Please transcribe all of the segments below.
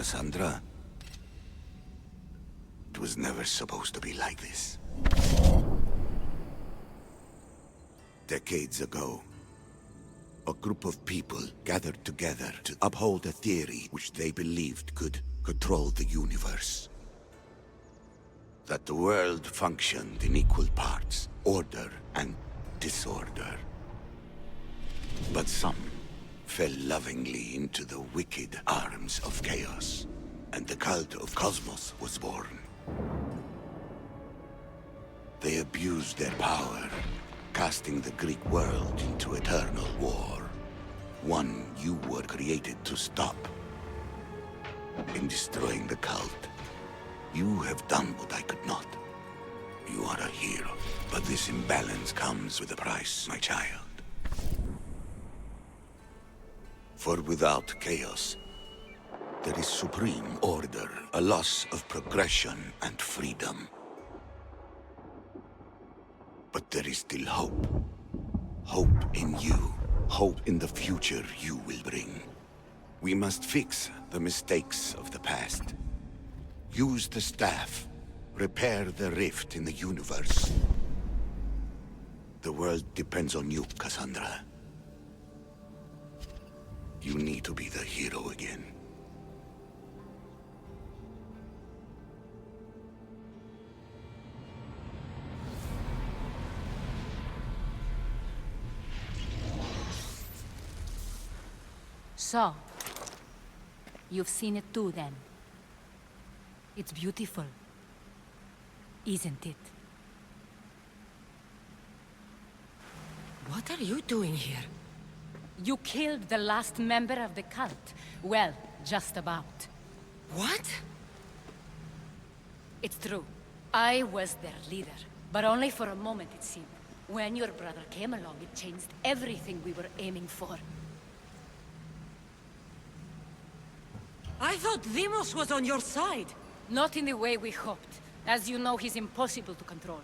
Cassandra, it was never supposed to be like this. Decades ago, a group of people gathered together to uphold a theory which they believed could control the universe. That the world functioned in equal parts, order and disorder. But some fell lovingly into the wicked arms of chaos, and the cult of Cosmos was born. They abused their power, casting the Greek world into eternal war. One you were created to stop. In destroying the cult, you have done what I could not. You are a hero, but this imbalance comes with a price, my child. For without chaos, there is supreme order, a loss of progression and freedom. But there is still hope. Hope in you. Hope in the future you will bring. We must fix the mistakes of the past. Use the staff. Repair the rift in the universe. The world depends on you, Cassandra. You need to be the hero again. So, you've seen it too then. It's beautiful, isn't it? What are you doing here? You killed the last member of the cult. Well, just about. What? It's true. I was their leader, but only for a moment it seemed. When your brother came along, it changed everything we were aiming for. I thought Deimos was on your side. Not in the way we hoped. As you know, he's impossible to control.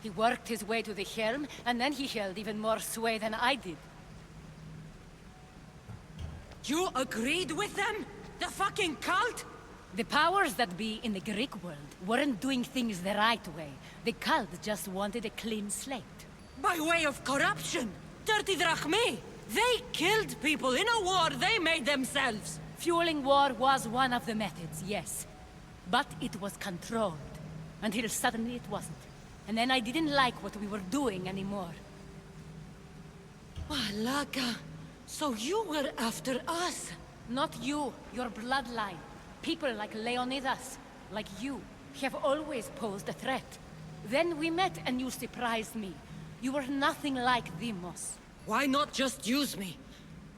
He worked his way to the helm, and then he held even more sway than I did. You agreed with them? The fucking cult? The powers that be in the Greek world weren't doing things the right way. The cult just wanted a clean slate. By way of corruption? Dirty drachmae? They killed people in a war they made themselves. Fueling war was one of the methods, yes. But it was controlled. Until suddenly it wasn't. And then I didn't like what we were doing anymore. Malaka. So you were after us? Not you, your bloodline. People like Leonidas, like you, have always posed a threat. Then we met and you surprised me. You were nothing like Deimos. Why not just use me?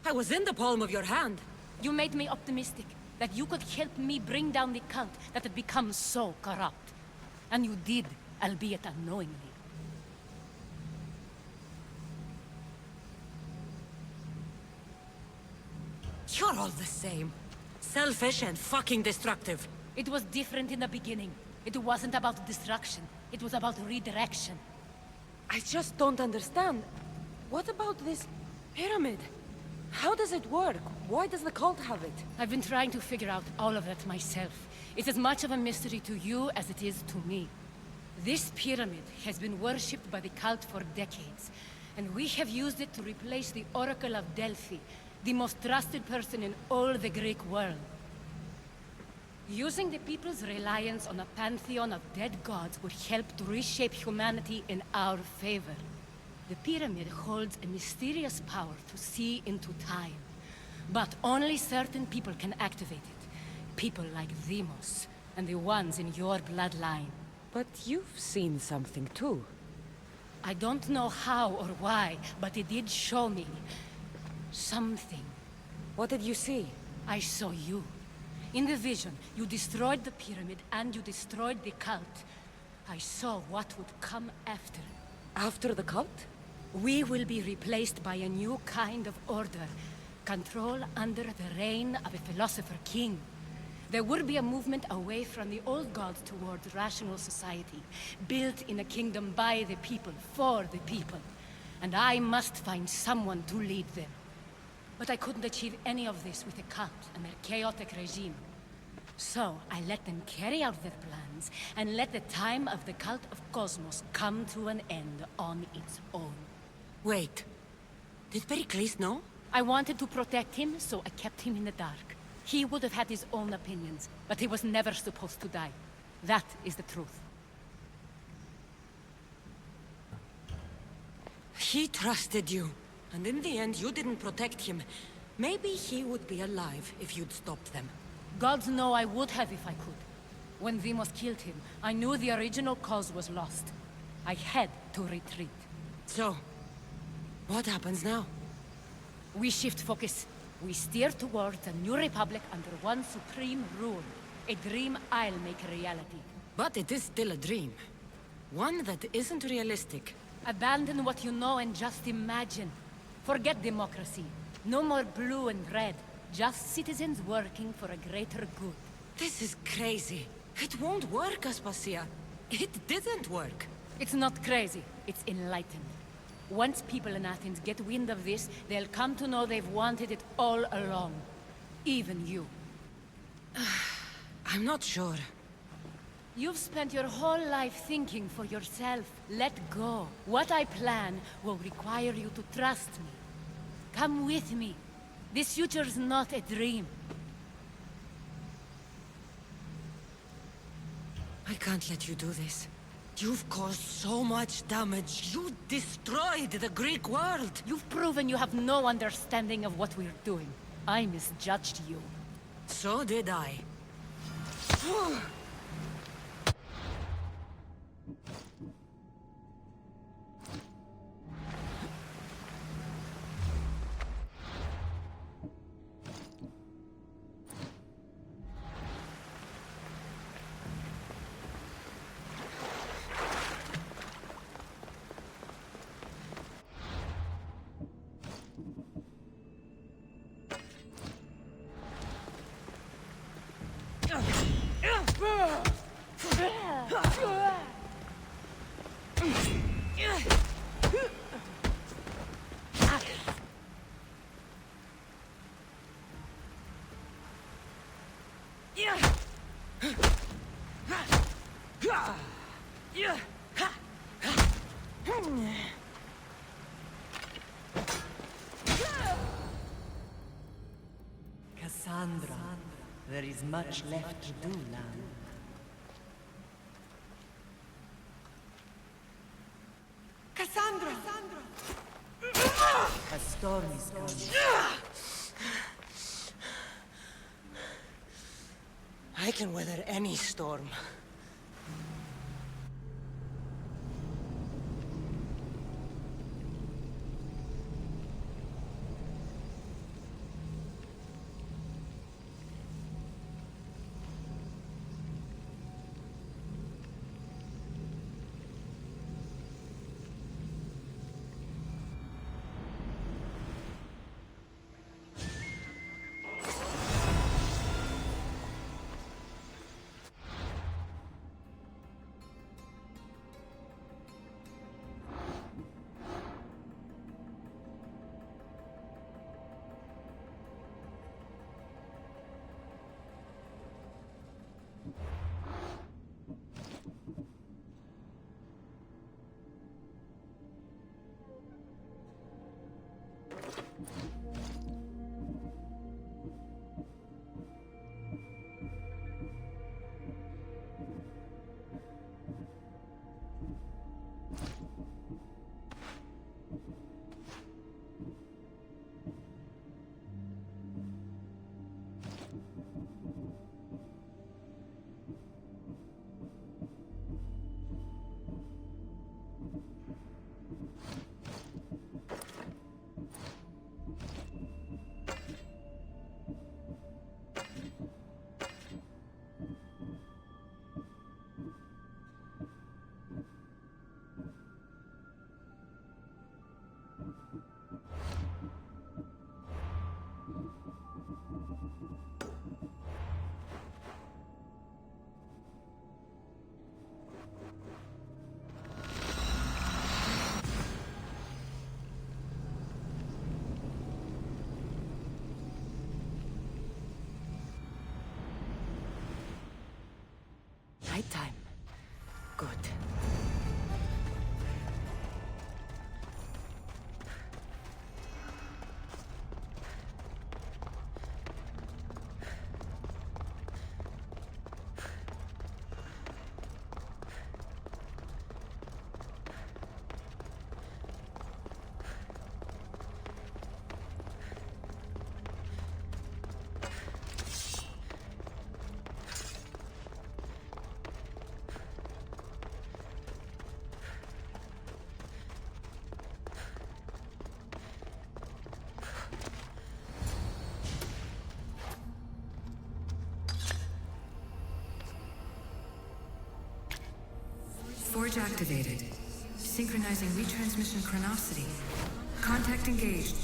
I was in the palm of your hand. You made me optimistic, that you could help me bring down the cult that had become so corrupt. And you did, albeit unknowingly. You're all the same. Selfish and fucking destructive. It was different in the beginning. It wasn't about destruction. It was about redirection. I just don't understand. What about this pyramid? How does it work? Why does the cult have it? I've been trying to figure out all of that myself. It's as much of a mystery to you as it is to me. This pyramid has been worshipped by the cult for decades, and we have used it to replace the Oracle of Delphi, the most trusted person in all the Greek world. Using the people's reliance on a pantheon of dead gods would help to reshape humanity in our favor. The pyramid holds a mysterious power to see into time. But only certain people can activate it. People like Demos, and the ones in your bloodline. But you've seen something too. I don't know how or why, but it did show me something. What did you see? I saw you. In the vision, you destroyed the pyramid and you destroyed the cult. I saw what would come after. After the cult? We will be replaced by a new kind of order. Control under the reign of a philosopher king. There will be a movement away from the old gods towards rational society, built in a kingdom by the people, for the people. And I must find someone to lead them. But I couldn't achieve any of this with the cult and their chaotic regime. So I let them carry out their plans, and let the time of the cult of Cosmos come to an end on its own. Wait. Did Pericles know? I wanted to protect him, so I kept him in the dark. He would have had his own opinions, but he was never supposed to die. That is the truth. He trusted you, and in the end you didn't protect him. Maybe he would be alive if you'd stopped them. Gods know I would have if I could. When Demos killed him, I knew the original cause was lost. I had to retreat. So, what happens now? We shift focus. We steer towards a new republic under one supreme rule. A dream I'll make a reality. But it is still a dream. One that isn't realistic. Abandon what you know and just imagine. Forget democracy. No more blue and red. Just citizens working for a greater good. This is crazy. It won't work, Aspasia. It didn't work. It's not crazy. It's enlightened. Once people in Athens get wind of this, they'll come to know they've wanted it all along. Even you. I'm not sure. You've spent your whole life thinking for yourself. Let go. What I plan will require you to trust me. Come with me. This future's not a dream. I can't let you do this. You've caused so much damage. You destroyed the Greek world. You've proven you have no understanding of what we're doing. I misjudged you. So did I. Cassandra, there is much left to do now. Cassandra! A storm is coming. I can weather any storm. Nighttime. Good. Forge activated. Synchronizing retransmission chronicity. Contact engaged.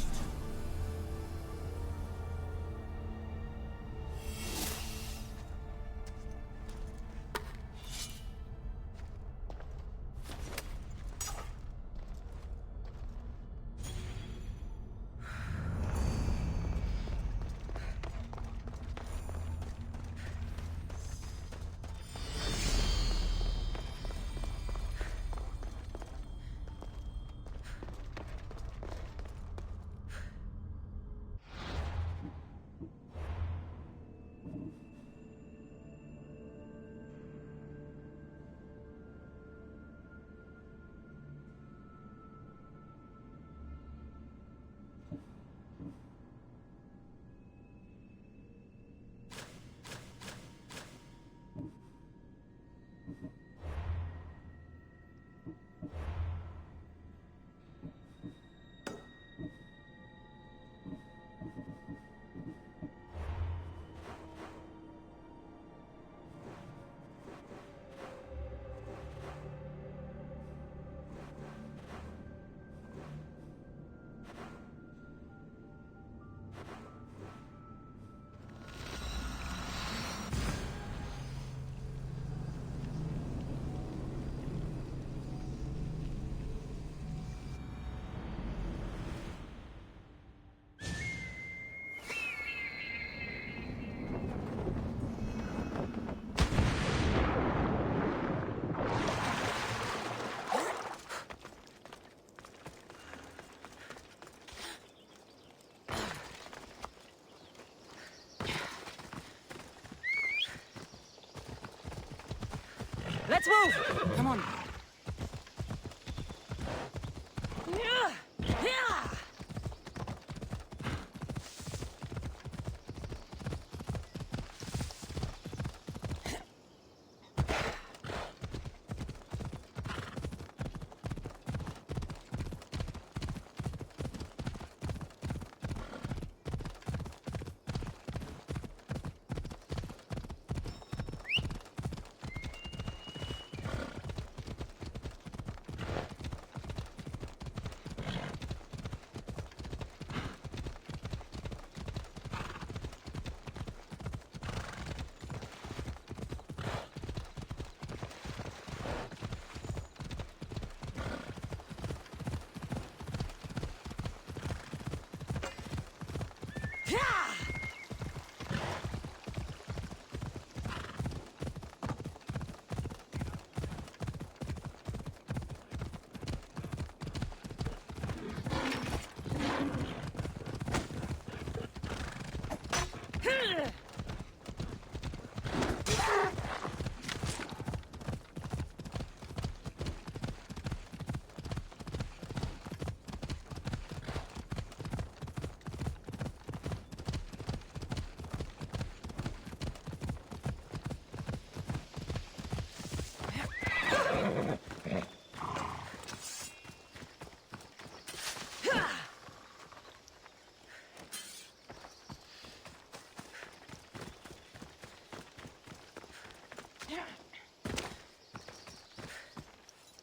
Let's move! Come on.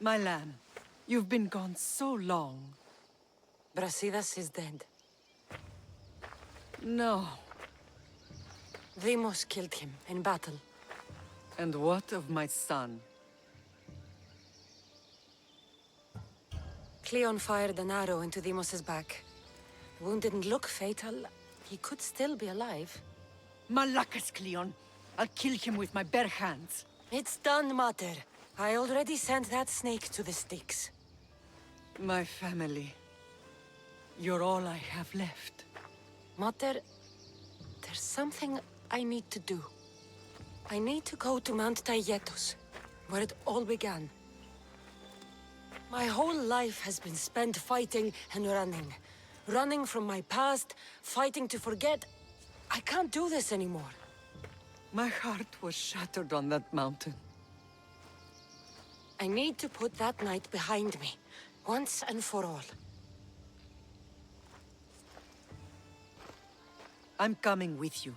My lamb, you've been gone so long. Brasidas is dead. No. Deimos killed him in battle. And what of my son? Cleon fired an arrow into Deimos' back. The wound didn't look fatal. He could still be alive. Malakas, Cleon. I'll kill him with my bare hands. It's done, Mater. I already sent that snake to the Styx. My family. You're all I have left. Mater, there's something I need to do. I need to go to Mount Taygetus, where it all began. My whole life has been spent fighting and running. Running from my past, fighting to forget. I can't do this anymore. My heart was shattered on that mountain. I need to put that night behind me, once and for all. I'm coming with you.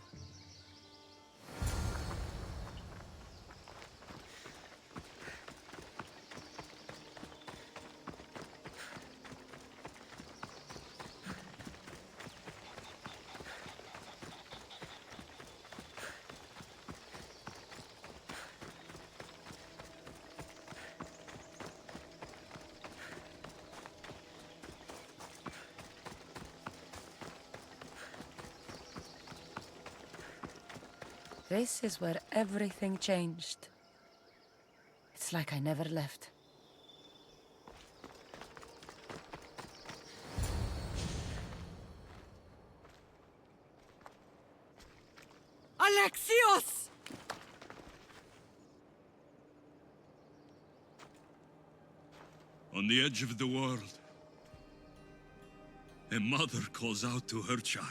This is where everything changed. It's like I never left. Alexios! On the edge of the world, a mother calls out to her child.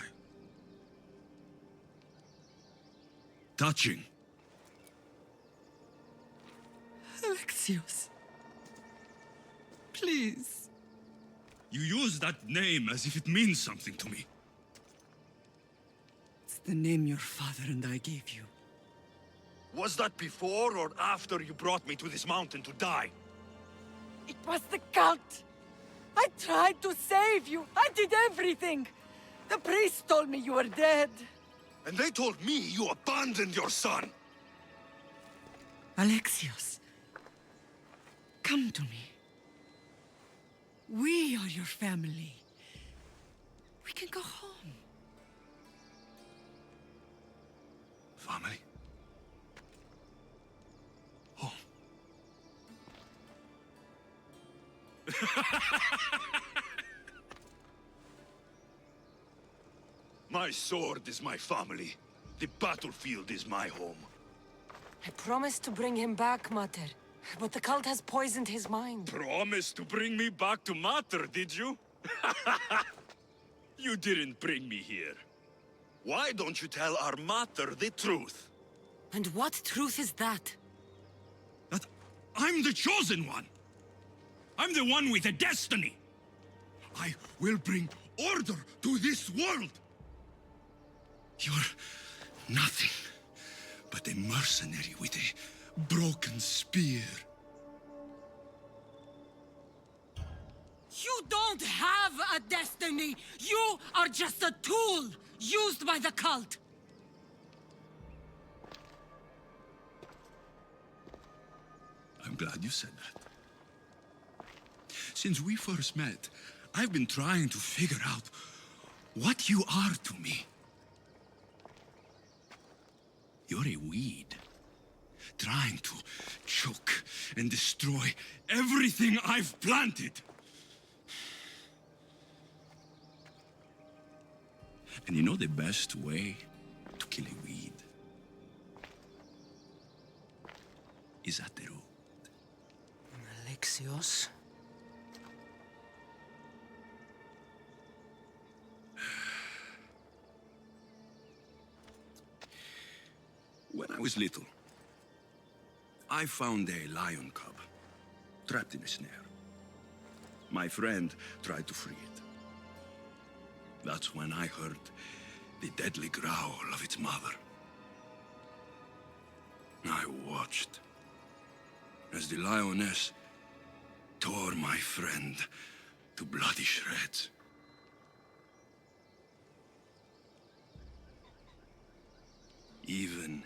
Touching. Alexios. Please. You use that name as if it means something to me. It's the name your father and I gave you. Was that before or after you brought me to this mountain to die? It was the cult! I tried to save you! I did everything! The priest told me you were dead! And they told me you abandoned your son! Alexios, come to me. We are your family. We can go home. Family? Home. My sword is my family. The battlefield is my home. I promised to bring him back, Mater. But the cult has poisoned his mind. Promised to bring me back to Mater, did you? You didn't bring me here. Why don't you tell our Mater the truth? And what truth is that? That I'm the chosen one. I'm the one with a destiny. I will bring order to this world. You're nothing but a mercenary with a broken spear. You don't have a destiny! You are just a tool used by the cult! I'm glad you said that. Since we first met, I've been trying to figure out what you are to me. You're a weed, trying to choke and destroy everything I've planted. And you know the best way to kill a weed is at the root. Alexios? When I was little, I found a lion cub trapped in a snare. My friend tried to free it. That's when I heard the deadly growl of its mother. I watched as the lioness tore my friend to bloody shreds. Even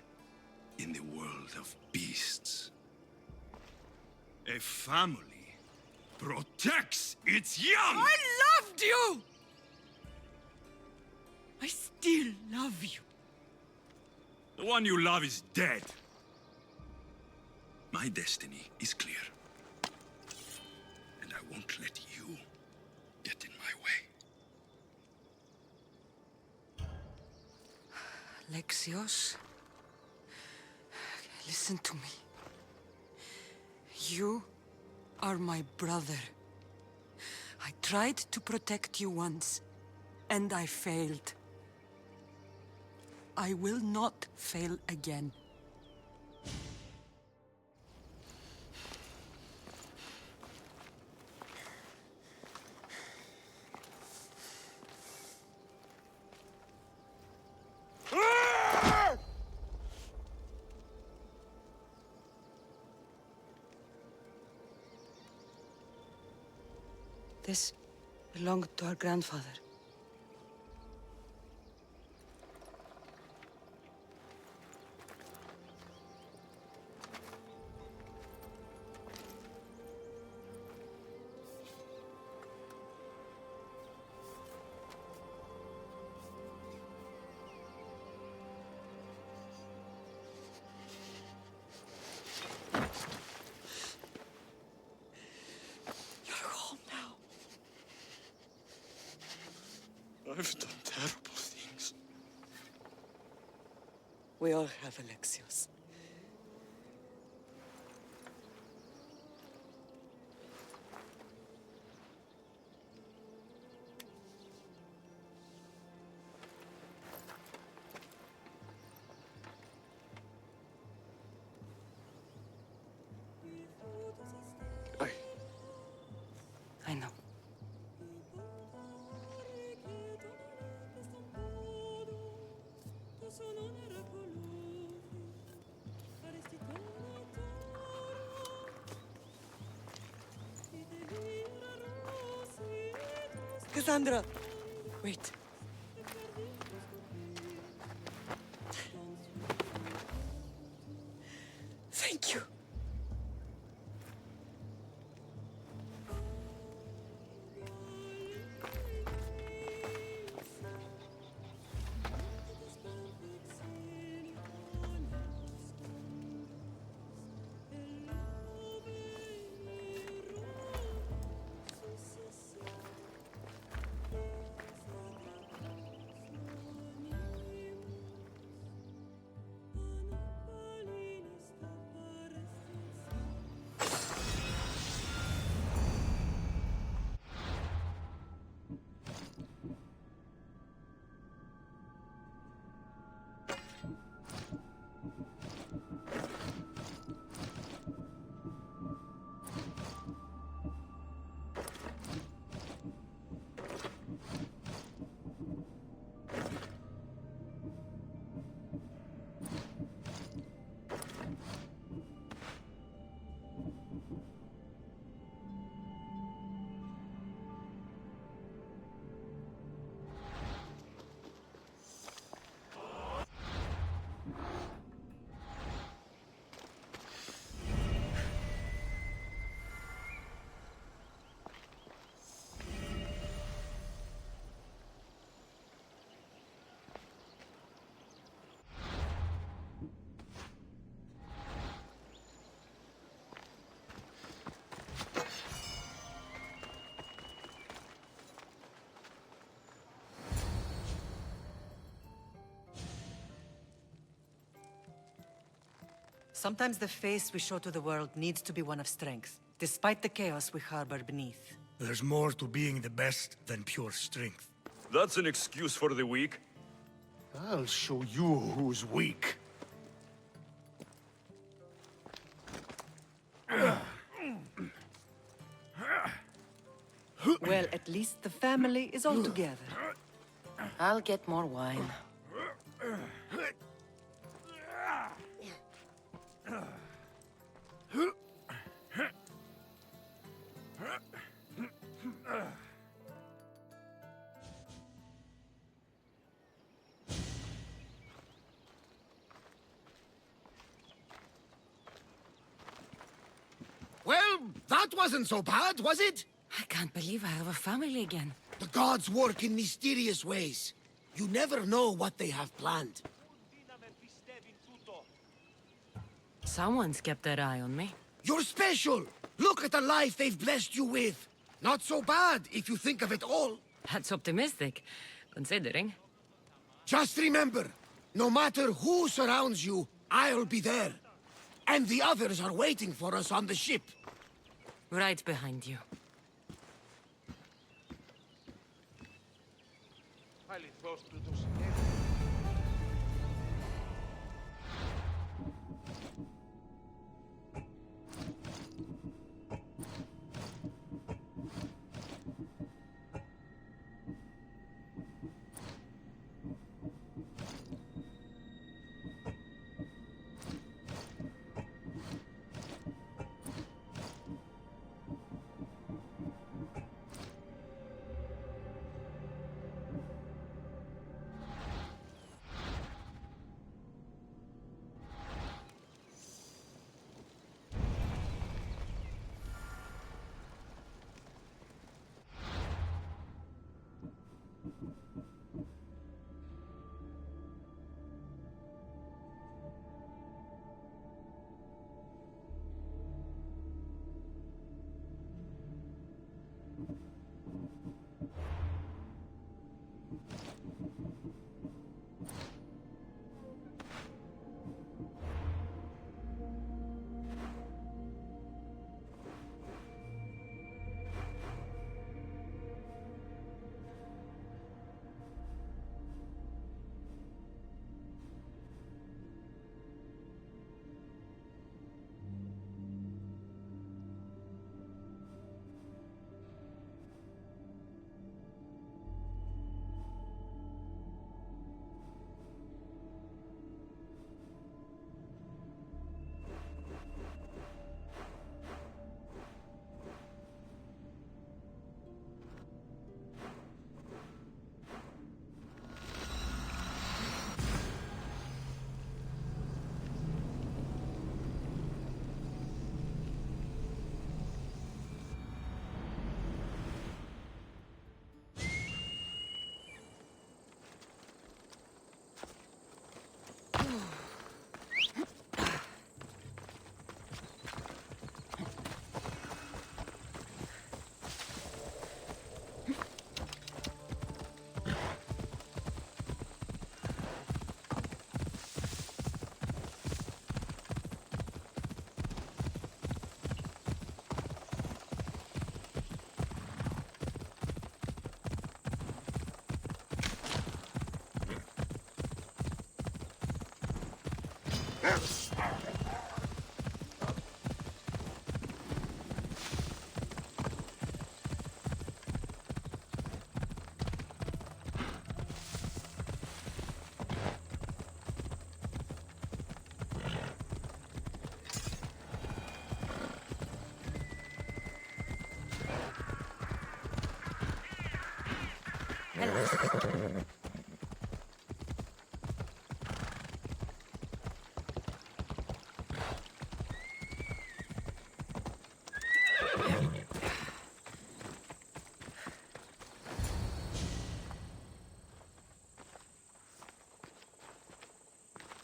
in the world of beasts, a family protects its young! I loved you! I still love you. The one you love is dead. My destiny is clear. And I won't let you get in my way. Lexios, listen to me. You are my brother. I tried to protect you once, and I failed. I will not fail again. This belonged to our grandfather. You're home now. I've done terrible things. We all have, Alexios. I know. Cassandra! Wait. Thank you. Sometimes the face we show to the world needs to be one of strength, despite the chaos we harbor beneath. There's more to being the best than pure strength. That's an excuse for the weak. I'll show you who's weak. Well, at least the family is all together. I'll get more wine. Well, that wasn't so bad, was it? I can't believe I have a family again. The gods work in mysterious ways. You never know what they have planned. Someone's kept their eye on me. You're special! Look at the life they've blessed you with! Not so bad, if you think of it all. That's optimistic, considering. Just remember, no matter who surrounds you, I'll be there. And the others are waiting for us on the ship. Right behind you.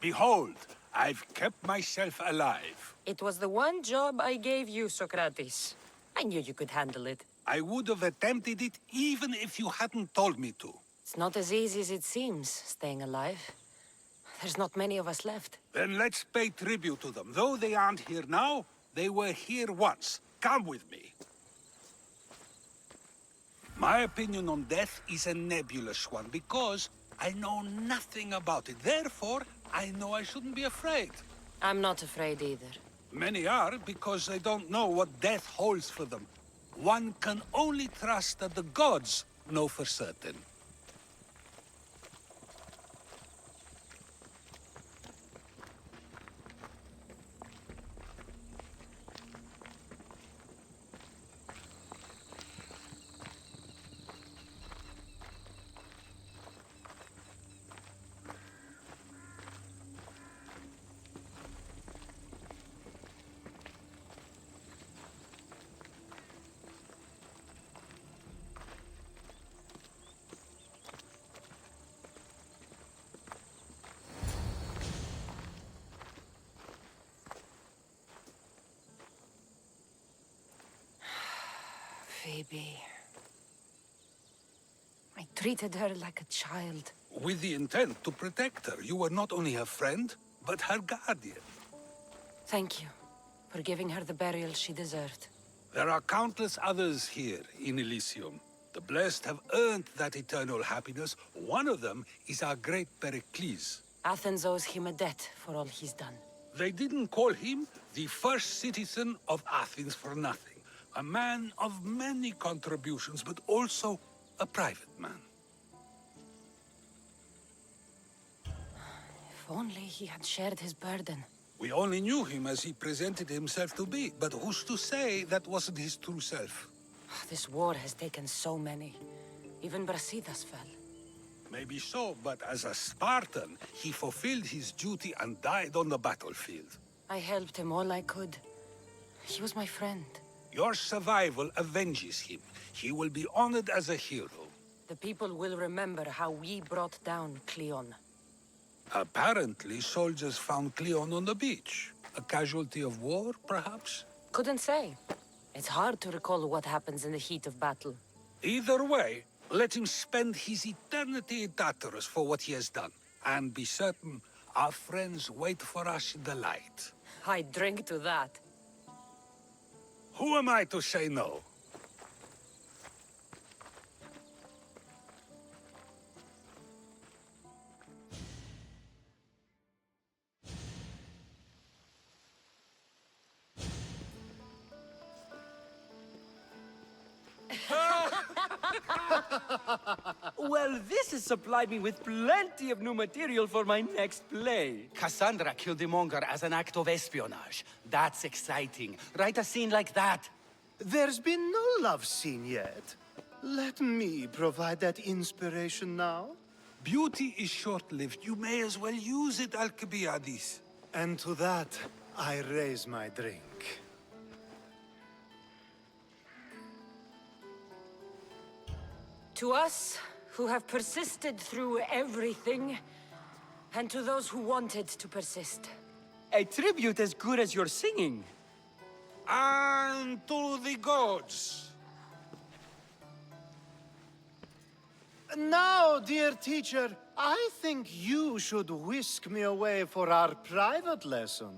Behold, I've kept myself alive. It was the one job I gave you, Socrates. I knew you could handle it. I would have attempted it even if you hadn't told me to. It's not as easy as it seems, staying alive. There's not many of us left. Then let's pay tribute to them. Though they aren't here now, they were here once. Come with me. My opinion on death is a nebulous one because I know nothing about it. Therefore, I know I shouldn't be afraid. I'm not afraid either. Many are because they don't know what death holds for them. One can only trust that the gods know for certain. Phoebe. I treated her like a child. With the intent to protect her, you were not only her friend, but her guardian. Thank you for giving her the burial she deserved. There are countless others here in Elysium. The blessed have earned that eternal happiness. One of them is our great Pericles. Athens owes him a debt for all he's done. They didn't call him the first citizen of Athens for nothing. A man of many contributions, but also a private man. If only he had shared his burden. We only knew him as he presented himself to be, but who's to say that wasn't his true self? This war has taken so many. Even Brasidas fell. Maybe so, but as a Spartan, he fulfilled his duty and died on the battlefield. I helped him all I could. He was my friend. Your survival avenges him. He will be honored as a hero. The people will remember how we brought down Cleon. Apparently, soldiers found Cleon on the beach. A casualty of war, perhaps? Couldn't say. It's hard to recall what happens in the heat of battle. Either way, let him spend his eternity in Tartarus for what he has done. And be certain, our friends wait for us in the light. I drink to that. Who am I to say no? Well, this has supplied me with plenty of new material for my next play. Cassandra killed the monger as an act of espionage. That's exciting. Write a scene like that. There's been no love scene yet. Let me provide that inspiration now. Beauty is short-lived. You may as well use it, Alcibiades. And to that, I raise my drink. To us, who have persisted through everything, and to those who wanted to persist. A tribute as good as your singing. And to the gods. Now, dear teacher, I think you should whisk me away for our private lesson.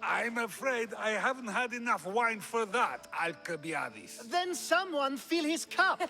I'm afraid I haven't had enough wine for that, Alcibiades. Then someone fill his cup.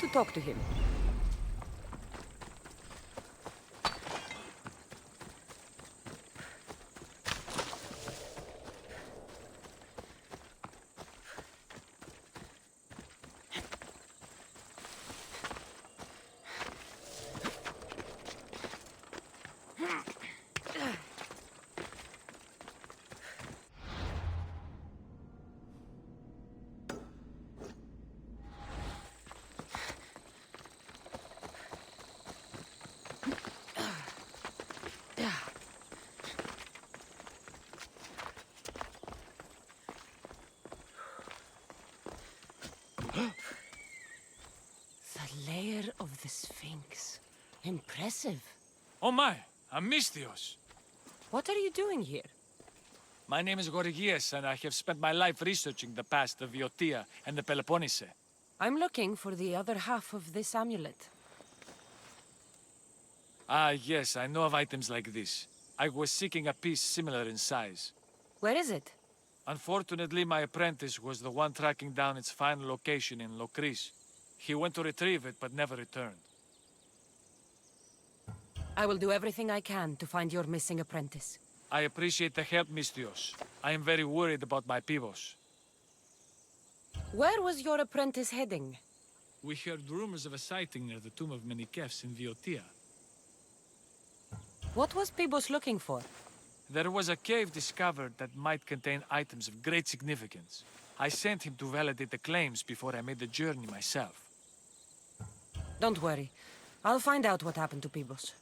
you to talk to him. The lair of the Sphinx. Impressive. Oh my, Amistios! What are you doing here? My name is Gorgias, and I have spent my life researching the past of Viotia and the Peloponnese. I'm looking for the other half of this amulet. Ah, yes, I know of items like this. I was seeking a piece similar in size. Where is it? Unfortunately, my apprentice was the one tracking down its final location in Locris. He went to retrieve it, but never returned. I will do everything I can to find your missing apprentice. I appreciate the help, Mistios. I am very worried about my pivos. Where was your apprentice heading? We heard rumors of a sighting near the tomb of Menikefs in Viotia. What was Pibos looking for? There was a cave discovered that might contain items of great significance. I sent him to validate the claims before I made the journey myself. Don't worry. I'll find out what happened to Pibos.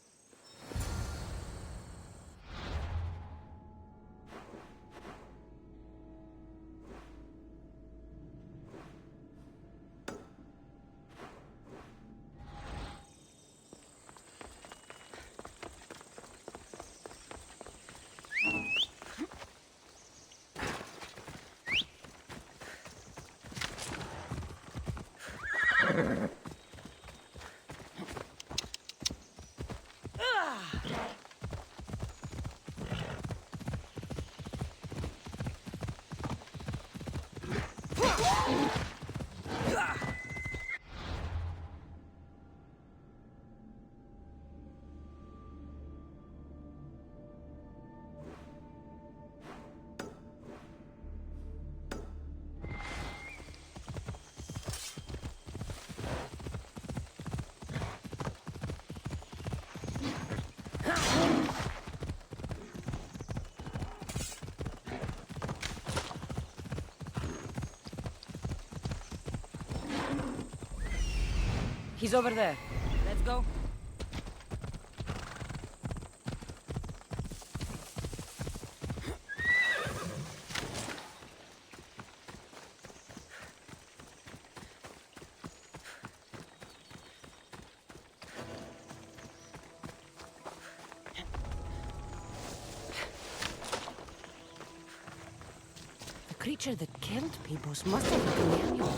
He's over there. Let's go. The creature that killed Pibos must have been the amulet.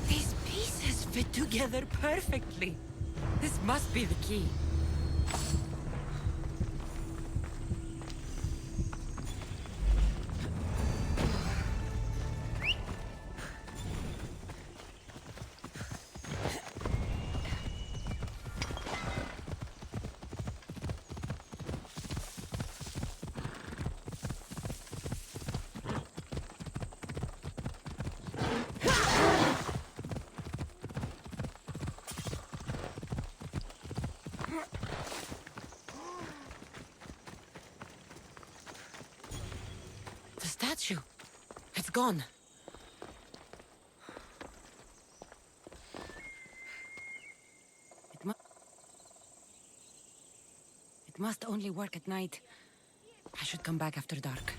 These pieces fit together perfectly. This must be the key. The statue. It's gone. It must only work at night. I should come back after dark.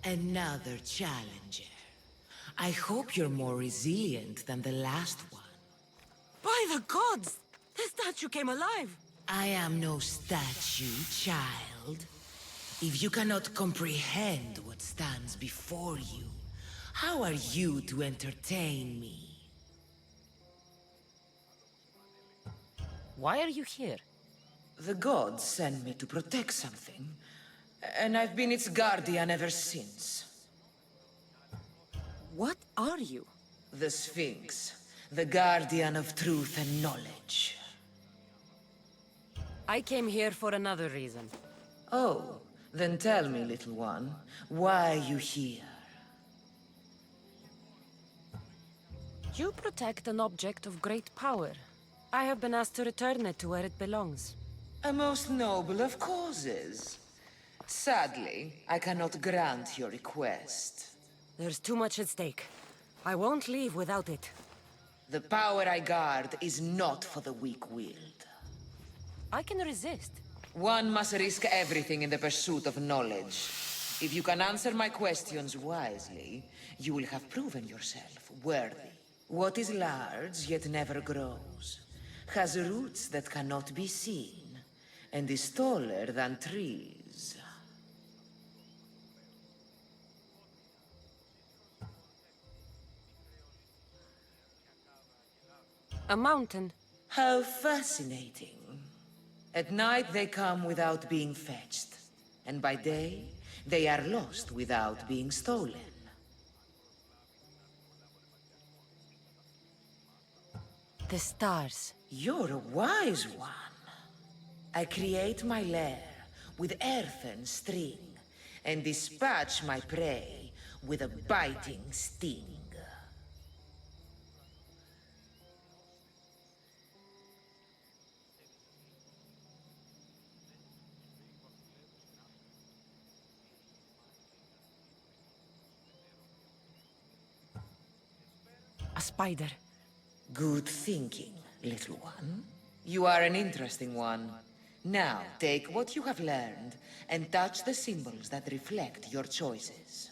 Another challenger. I hope you're more resilient than the last one. By the gods! The statue came alive! I am no statue, child. If you cannot comprehend what stands before you, how are you to entertain me? Why are you here? The gods sent me to protect something, and I've been its guardian ever since. What are you? The Sphinx, the guardian of truth and knowledge. I came here for another reason. Oh, then tell me, little one, why are you here? You protect an object of great power. I have been asked to return it to where it belongs. A most noble of causes. Sadly, I cannot grant your request. There's too much at stake. I won't leave without it. The power I guard is not for the weak-willed. I can resist. One must risk everything in the pursuit of knowledge. If you can answer my questions wisely, you will have proven yourself worthy. What is large yet never grows, has roots that cannot be seen, and is taller than trees. A mountain. How fascinating. At night they come without being fetched, and by day they are lost without being stolen. The stars. You're a wise one. I create my lair with earthen string, and dispatch my prey with a biting sting. A spider. Good thinking, little one. You are an interesting one. Now, take what you have learned and touch the symbols that reflect your choices.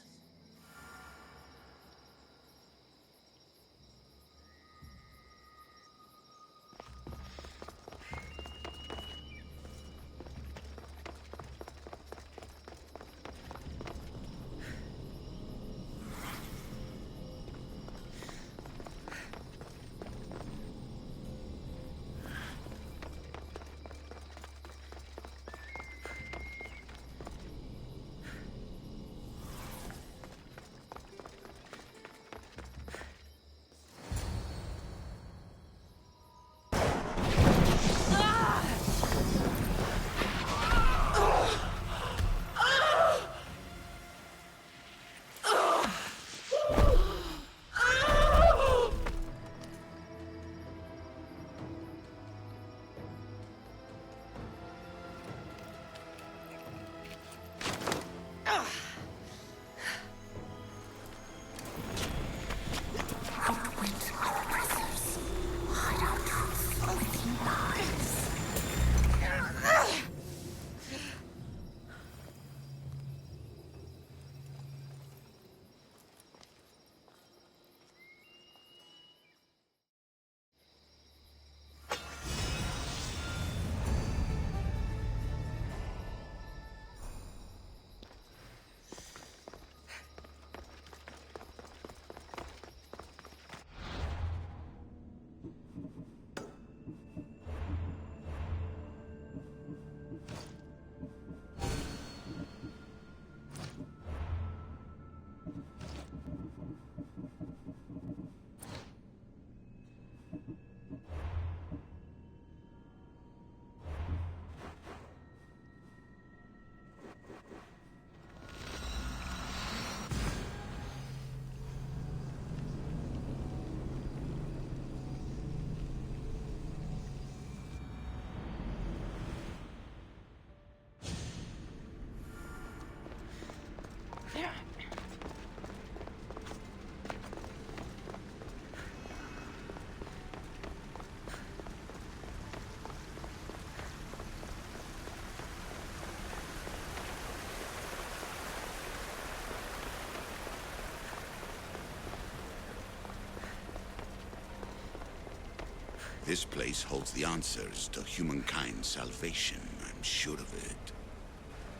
This place holds the answers to humankind's salvation, I'm sure of it.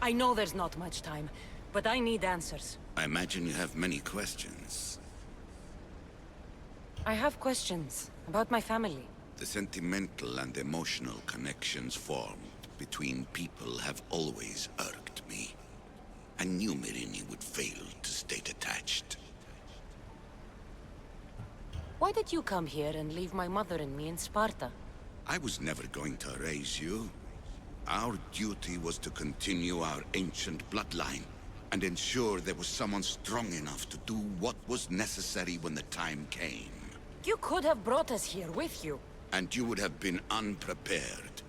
I know there's not much time, but I need answers. I imagine you have many questions. I have questions about my family. The sentimental and emotional connections formed between people have always irked me. I knew Myrini would fail to stay detached. Why did you come here and leave my mother and me in Sparta? I was never going to erase you. Our duty was to continue our ancient bloodline and ensure there was someone strong enough to do what was necessary when the time came. You could have brought us here with you. And you would have been unprepared.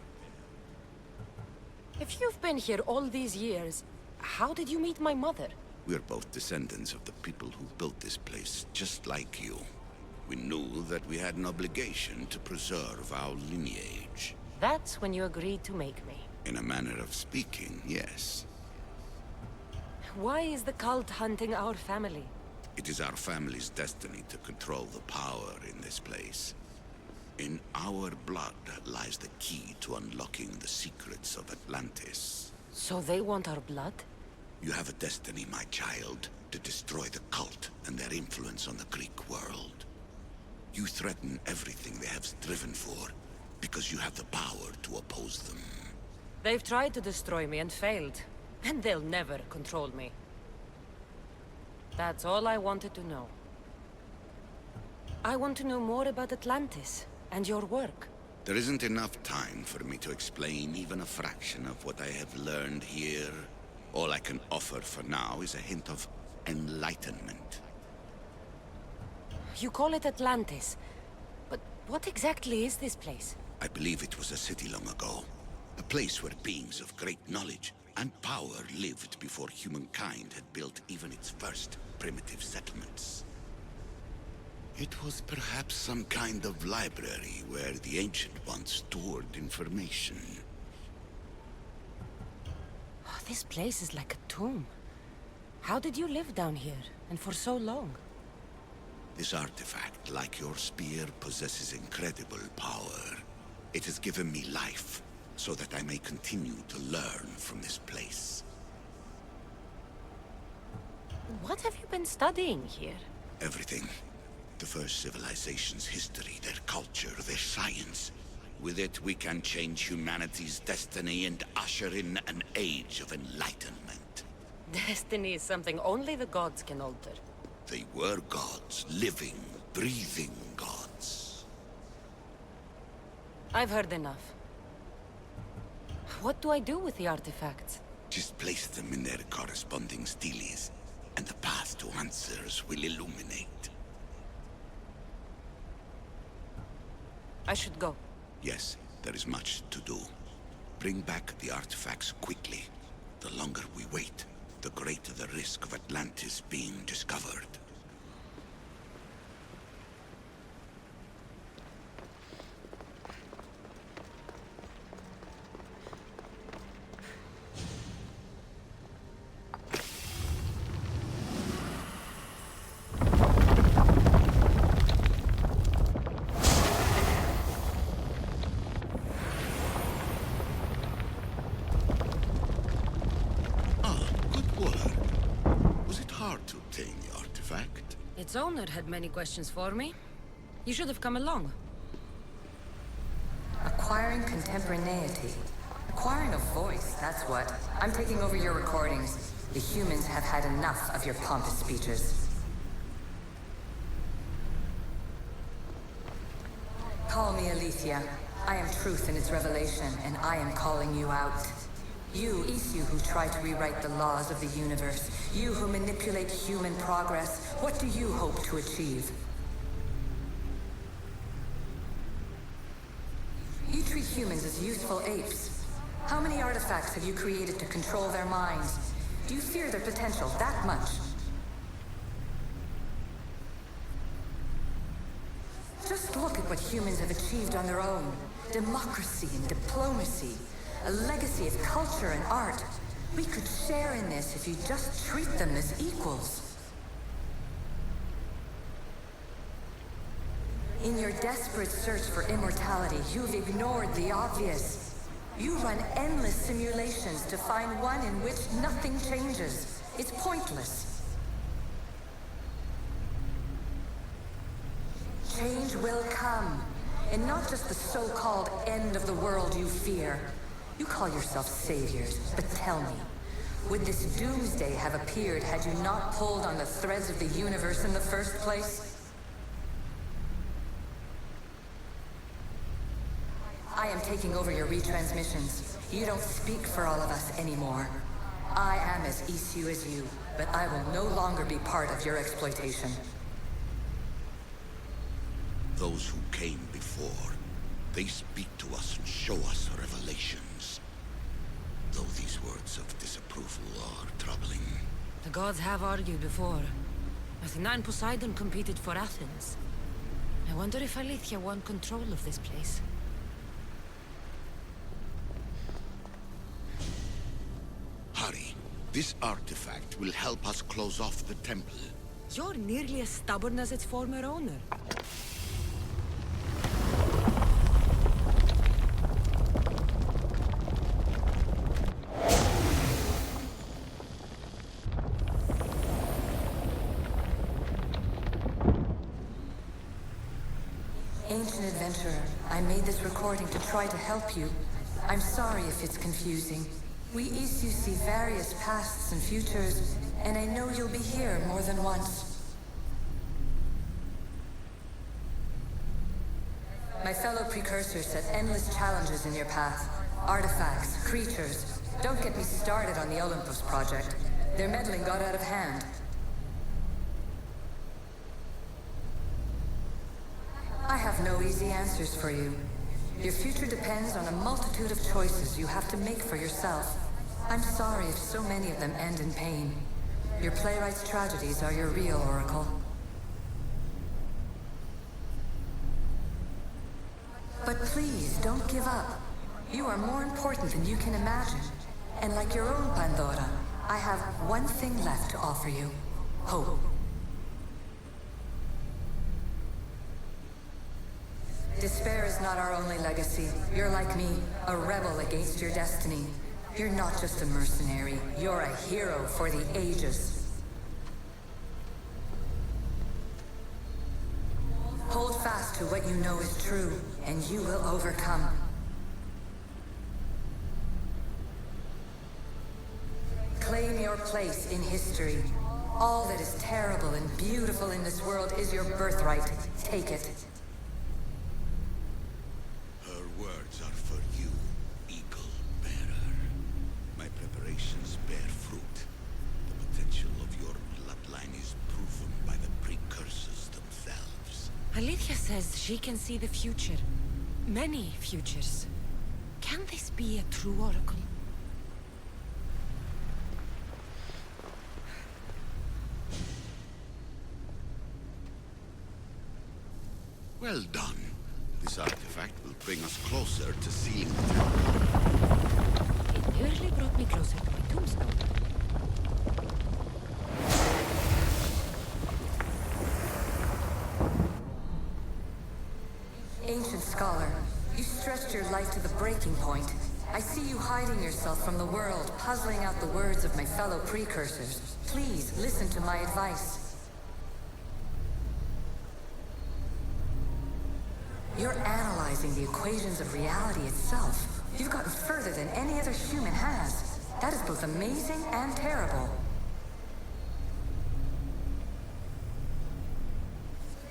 If you've been here all these years, how did you meet my mother? We're both descendants of the people who built this place, just like you. We knew that we had an obligation to preserve our lineage. That's when you agreed to make me. In a manner of speaking, yes. Why is the cult hunting our family? It is our family's destiny to control the power in this place. In our blood lies the key to unlocking the secrets of Atlantis. So they want our blood? You have a destiny, my child, to destroy the cult and their influence on the Greek world. You threaten everything they have striven for, because you have the power to oppose them. They've tried to destroy me and failed, and they'll never control me. That's all I wanted to know. I want to know more about Atlantis, and your work. There isn't enough time for me to explain even a fraction of what I have learned here. All I can offer for now is a hint of enlightenment. You call it Atlantis, but what exactly is this place? I believe it was a city long ago. A place where beings of great knowledge and power lived before humankind had built even its first primitive settlements. It was perhaps some kind of library where the Ancient Ones stored information. Oh, this place is like a tomb. How did you live down here, and for so long? This artifact, like your spear, possesses incredible power. It has given me life, so that I may continue to learn from this place. What have you been studying here? Everything. The first civilization's history, their culture, their science. With it, we can change humanity's destiny and usher in an age of enlightenment. Destiny is something only the gods can alter. They were gods, living, breathing gods. I've heard enough. What do I do with the artifacts? Just place them in their corresponding steles, and the path to answers will illuminate. I should go. Yes, there is much to do. Bring back the artifacts quickly. The longer we wait, the greater the risk of Atlantis being discovered. Its owner had many questions for me. You should have come along. Acquiring contemporaneity. Acquiring a voice, that's what. I'm taking over your recordings. The humans have had enough of your pompous speeches. Call me Aletheia. I am truth in its revelation, and I am calling you out. You who try to rewrite the laws of the universe. You who manipulate human progress. What do you hope to achieve? You treat humans as useful apes. How many artifacts have you created to control their minds? Do you fear their potential that much? Just look at what humans have achieved on their own. Democracy and diplomacy. A legacy of culture and art. We could share in this if you just treat them as equals. In your desperate search for immortality, you've ignored the obvious. You run endless simulations to find one in which nothing changes. It's pointless. Change will come, and not just the so-called end of the world you fear. You call yourself saviors, but tell me, would this doomsday have appeared had you not pulled on the threads of the universe in the first place? I am taking over your retransmissions. You don't speak for all of us anymore. I am as Isu as you, but I will no longer be part of your exploitation. Those who came before, they speak to us and show us revelations. Though these words of disapproval are troubling. The gods have argued before. Athena and Poseidon competed for Athens. I wonder if Alethea won control of this place. Hurry. This artifact will help us close off the temple. You're nearly as stubborn as its former owner. Ancient adventurer, I made this recording to try to help you. I'm sorry if it's confusing. We Isu see various pasts and futures, and I know you'll be here more than once. My fellow precursors set endless challenges in your path. Artifacts, creatures. Don't get me started on the Olympus project. Their meddling got out of hand. I have no easy answers for you. Your future depends on a multitude of choices you have to make for yourself. I'm sorry if so many of them end in pain. Your playwright's tragedies are your real oracle. But please, don't give up. You are more important than you can imagine. And like your own Pandora, I have one thing left to offer you. Hope. Despair is not our only legacy. You're like me, a rebel against your destiny. You're not just a mercenary, you're a hero for the ages. Hold fast to what you know is true, and you will overcome. Claim your place in history. All that is terrible and beautiful in this world is your birthright. Take it. Her words are for you, Eagle Bearer. My preparations bear fruit. The potential of your bloodline is proven by the precursors themselves. Alethea says she can see the future. Many futures. Can this be a true oracle? Well done. This artifact will bring us closer to seeing the temple. It nearly brought me closer to my tombstone. Ancient scholar, you stretched your life to the breaking point. I see you hiding yourself from the world, puzzling out the words of my fellow precursors. Please, listen to my advice. You're analyzing the equations of reality itself. You've gotten further than any other human has. That is both amazing and terrible.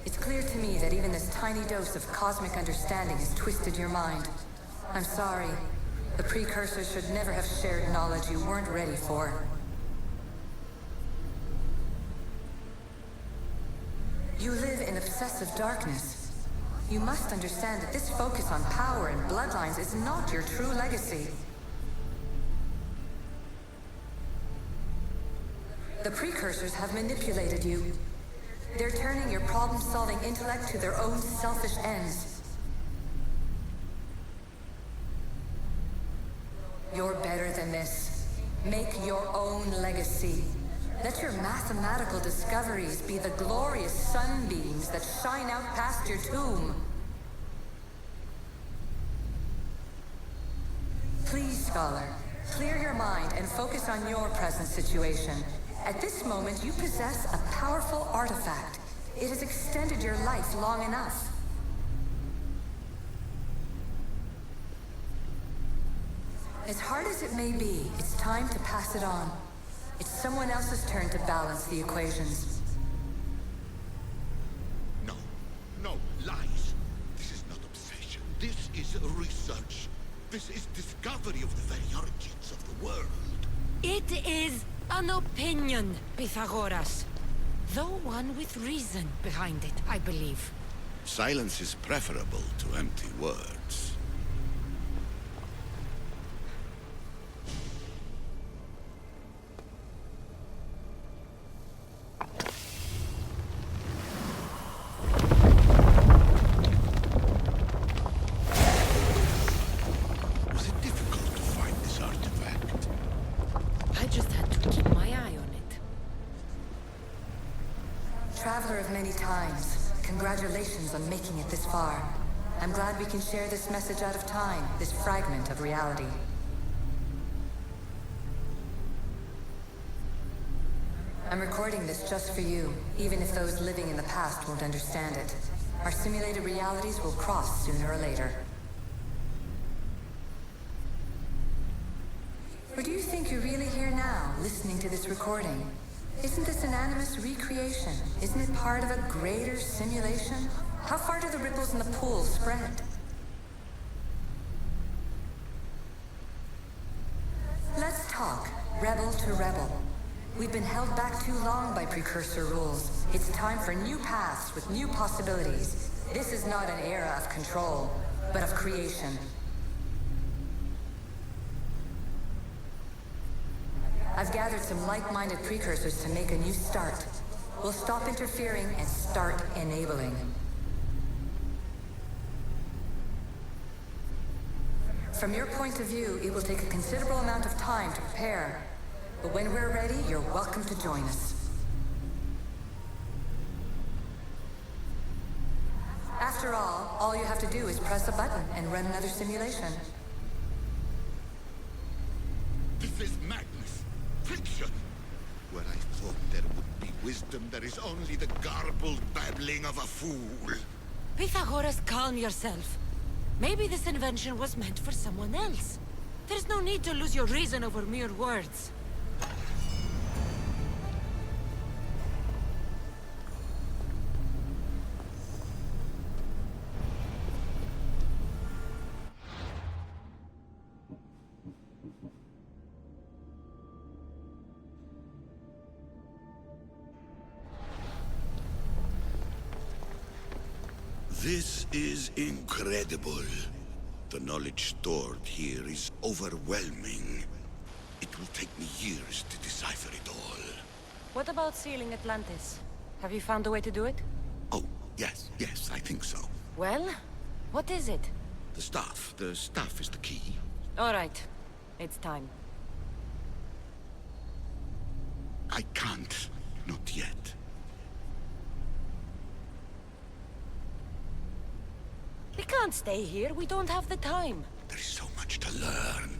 It's clear to me that even this tiny dose of cosmic understanding has twisted your mind. I'm sorry. The precursors should never have shared knowledge you weren't ready for. You live in obsessive darkness. You must understand that this focus on power and bloodlines is not your true legacy. The precursors have manipulated you. They're turning your problem-solving intellect to their own selfish ends. You're better than this. Make your own legacy. Let your mathematical discoveries be the glorious sunbeams that shine out past your tomb. Please, Scholar, clear your mind and focus on your present situation. At this moment, you possess a powerful artifact. It has extended your life long enough. As hard as it may be, it's time to pass it on. It's someone else's turn to balance the equations. No, lies. This is not obsession. This is research. This is discovery of the very origins of the world. It is an opinion, Pythagoras. Though one with reason behind it, I believe. Silence is preferable to empty words. Was it difficult to find this artifact? I just had to keep my eye on it. Traveler of many times, congratulations on making it this far. I'm glad we can share this message out of time, this fragment of reality. I'm recording this just for you, even if those living in the past won't understand it. Our simulated realities will cross sooner or later. Or do you think you're really here now, listening to this recording? Isn't this an animus recreation? Isn't it part of a greater simulation? How far do the ripples in the pool spread? Let's talk, rebel to rebel. We've been held back too long by precursor rules. It's time for new paths with new possibilities. This is not an era of control, but of creation. I've gathered some like-minded precursors to make a new start. We'll stop interfering and start enabling. From your point of view, it will take a considerable amount of time to prepare. But when we're ready, you're welcome to join us. After all you have to do is press a button and run another simulation. This is madness. Fiction. Where I thought there would be wisdom, there is only the garbled babbling of a fool. Pythagoras, calm yourself. Maybe this invention was meant for someone else. There's no need to lose your reason over mere words. This is incredible. The knowledge stored here is overwhelming. It will take me years to decipher it all. What about sealing Atlantis? Have you found a way to do it? Oh, yes, I think so. Well, what is it? The staff is the key. All right, it's time. I can't, not yet. We can't stay here, we don't have the time. There is so much to learn.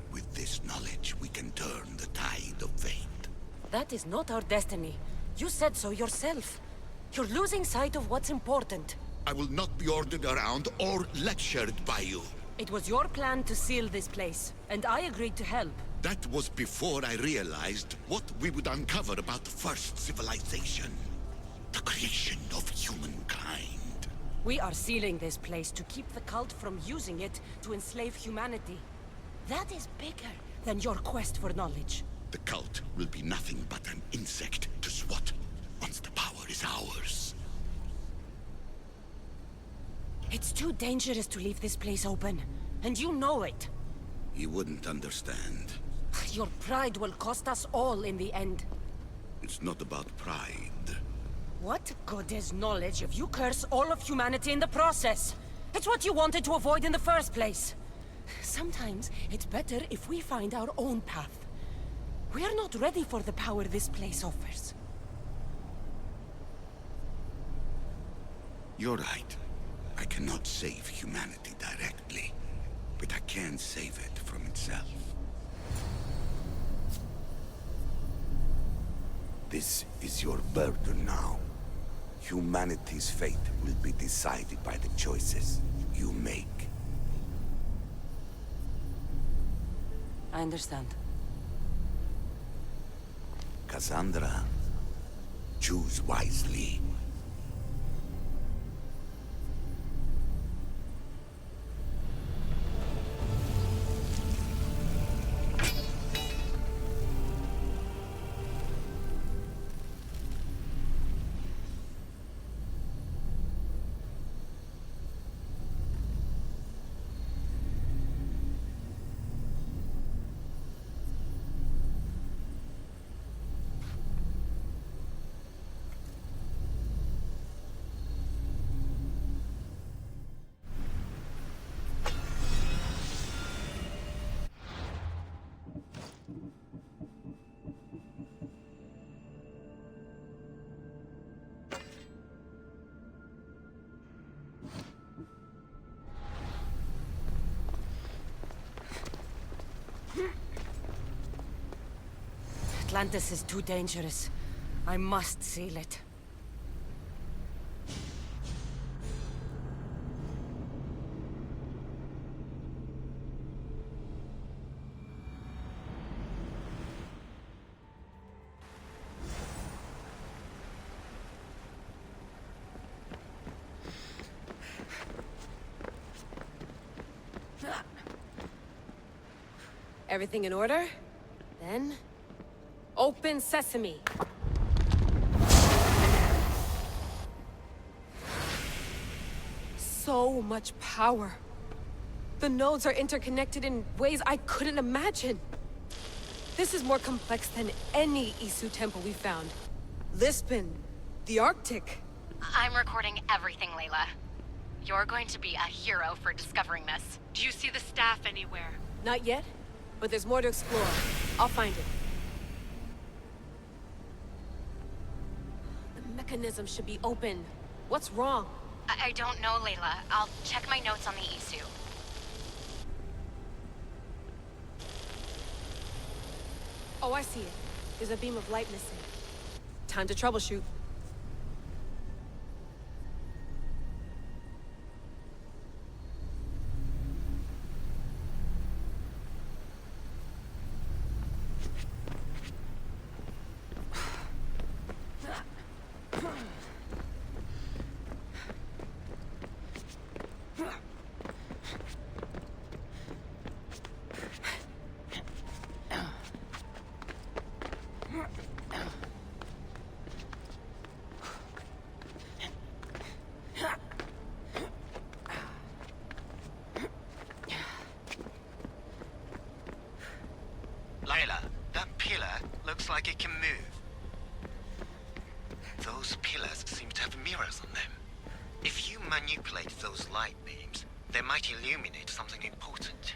With this knowledge, we can turn the tide of fate. That is not our destiny. You said so yourself. You're losing sight of what's important. I will not be ordered around or lectured by you. It was your plan to seal this place, and I agreed to help. That was before I realized what we would uncover about the first civilization. The creation of humankind. We are sealing this place to keep the cult from using it to enslave humanity. That is bigger than your quest for knowledge. The cult will be nothing but an insect to swat once the power is ours. It's too dangerous to leave this place open, and you know it. He wouldn't understand. Your pride will cost us all in the end. It's not about pride. What good is knowledge if you curse all of humanity in the process? It's what you wanted to avoid in the first place. Sometimes it's better if we find our own path. We are not ready for the power this place offers. You're right. I cannot save humanity directly, but I can save it from itself. This is your burden now. Humanity's fate will be decided by the choices you make. I understand. Cassandra, choose wisely. Atlantis is too dangerous. I must seal it. Everything in order? Then... open sesame! So much power. The nodes are interconnected in ways I couldn't imagine. This is more complex than any Isu temple we found. Lisbon, the Arctic. I'm recording everything, Layla. You're going to be a hero for discovering this. Do you see the staff anywhere? Not yet, but there's more to explore. I'll find it. The mechanism should be open. What's wrong? I don't know, Layla. I'll check my notes on the Isu. Oh, I see it. There's a beam of light missing. Time to troubleshoot. Layla, that pillar looks like it can move. Those pillars seem to have mirrors on them. If you manipulate those light beams, they might illuminate something important.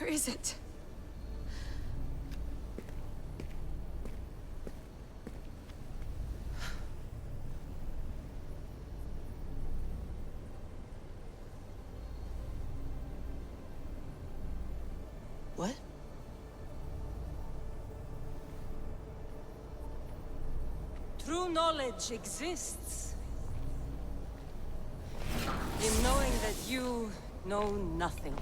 is it? What? True knowledge exists. In knowing that you know nothing.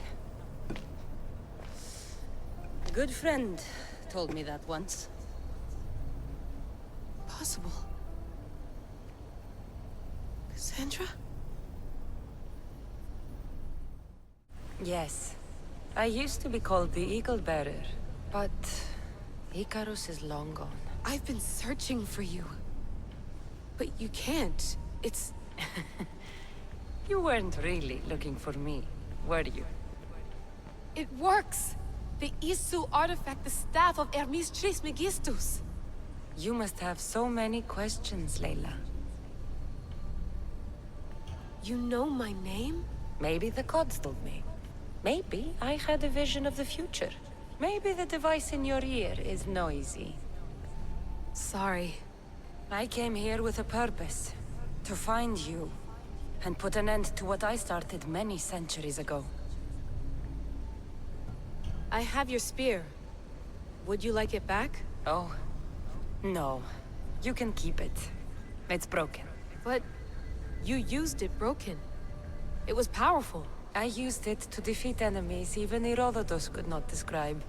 A good friend told me that once. Possible. Cassandra? Yes. I used to be called the Eagle Bearer, but Icarus is long gone. I've been searching for you. But you can't. It's... You weren't really looking for me, were you? It works! The Isu artifact, the staff of Hermes Trismegistus. You must have so many questions, Layla. You know my name? Maybe the gods told me. Maybe I had a vision of the future. Maybe the device in your ear is noisy. Sorry. I came here with a purpose. To find you. And put an end to what I started many centuries ago. I have your spear. Would you like it back? Oh. No. You can keep it. It's broken. But... you used it broken. It was powerful. I used it to defeat enemies even Herodotus could not describe.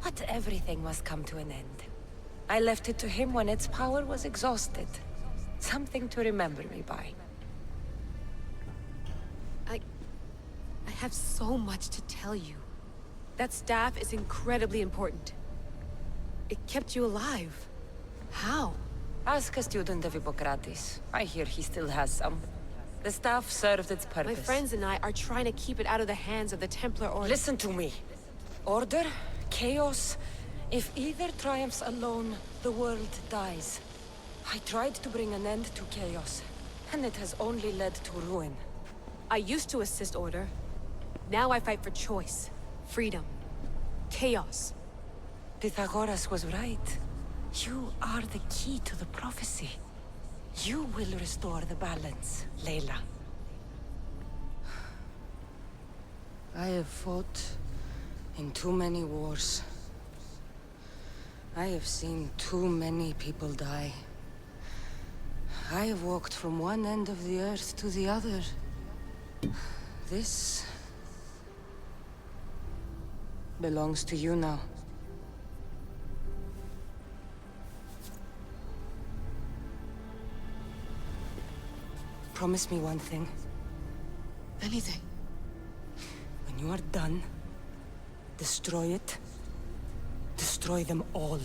But everything must come to an end. I left it to him when its power was exhausted. Something to remember me by. I have so much to tell you. That staff is incredibly important. It kept you alive. How? Ask a student of Hippocrates. I hear he still has some. The staff served its purpose. My friends and I are trying to keep it out of the hands of the Templar Order. Listen to me. Order, chaos. If either triumphs alone, the world dies. I tried to bring an end to chaos, and it has only led to ruin. I used to assist Order. Now I fight for choice, freedom, chaos. Pythagoras was right. You are the key to the prophecy. You will restore the balance, Layla. I have fought in too many wars. I have seen too many people die. I have walked from one end of the earth to the other. This belongs to you now. Promise me one thing. Anything. When you are done, destroy it. Destroy them all.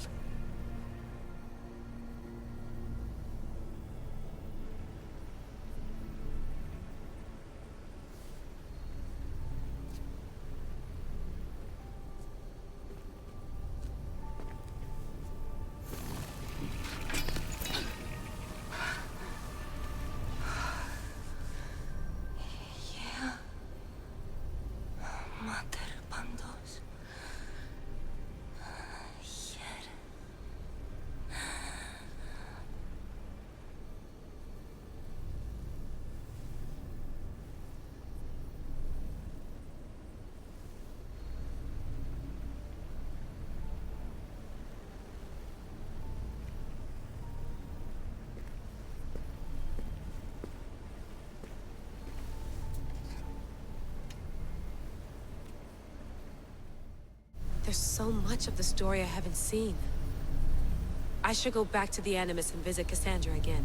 There's so much of the story I haven't seen. I should go back to the Animus and visit Cassandra again.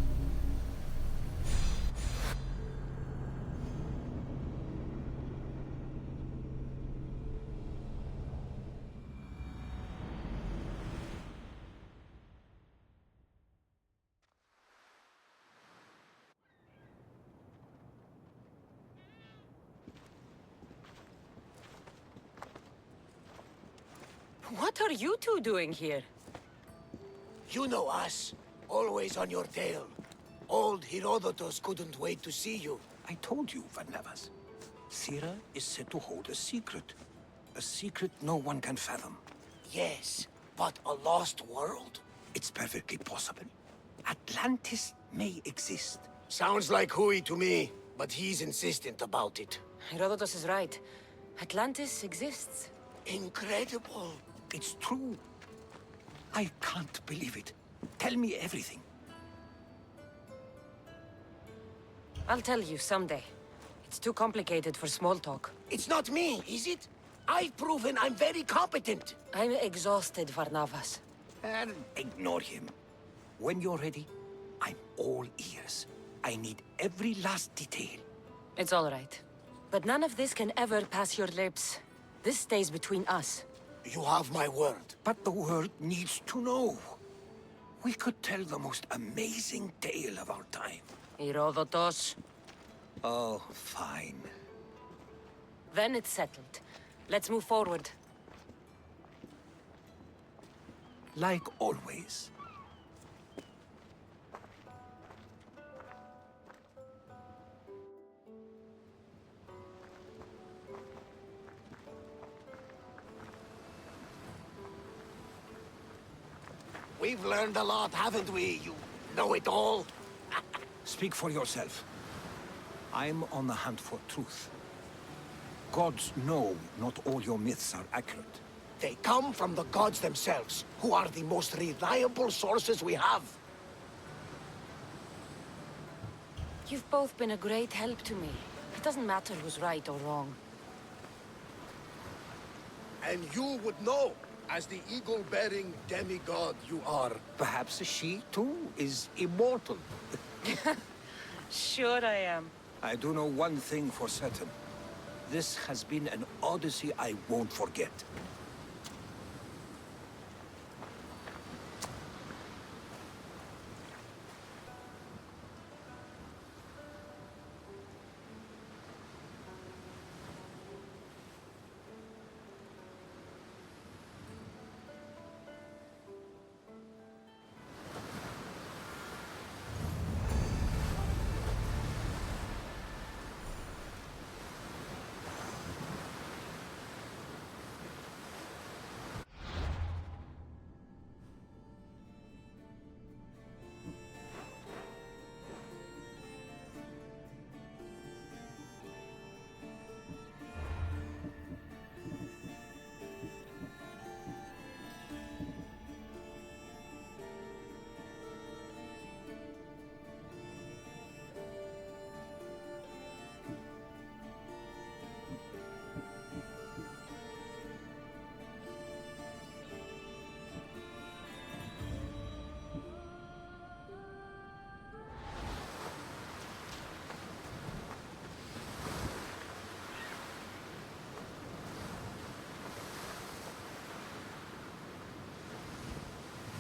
What are you two doing here? You know us. Always on your tail. Old Herodotus couldn't wait to see you. I told you, Van Levas. Sira is said to hold a secret. A secret no one can fathom. Yes, but a lost world? It's perfectly possible. Atlantis may exist. Sounds like Hui to me, but he's insistent about it. Herodotus is right. Atlantis exists. Incredible. It's true. I can't believe it. Tell me everything. I'll tell you someday. It's too complicated for small talk. It's not me, is it? I've proven I'm very competent. I'm exhausted, Varnavas. And ignore him. When you're ready, I'm all ears. I need every last detail. It's all right. But none of this can ever pass your lips. This stays between us. You have my word. But the world needs to know. We could tell the most amazing tale of our time. Herodotus. Oh, fine. Then it's settled. Let's move forward. Like always. We've learned a lot, haven't we, you know-it-all? Speak for yourself. I'm on the hunt for truth. Gods know not all your myths are accurate. They come from the gods themselves, who are the most reliable sources we have. You've both been a great help to me. It doesn't matter who's right or wrong. And you would know, as the eagle-bearing demigod you are. Perhaps she, too, is immortal. Sure I am. I do know one thing for certain. This has been an Odyssey I won't forget.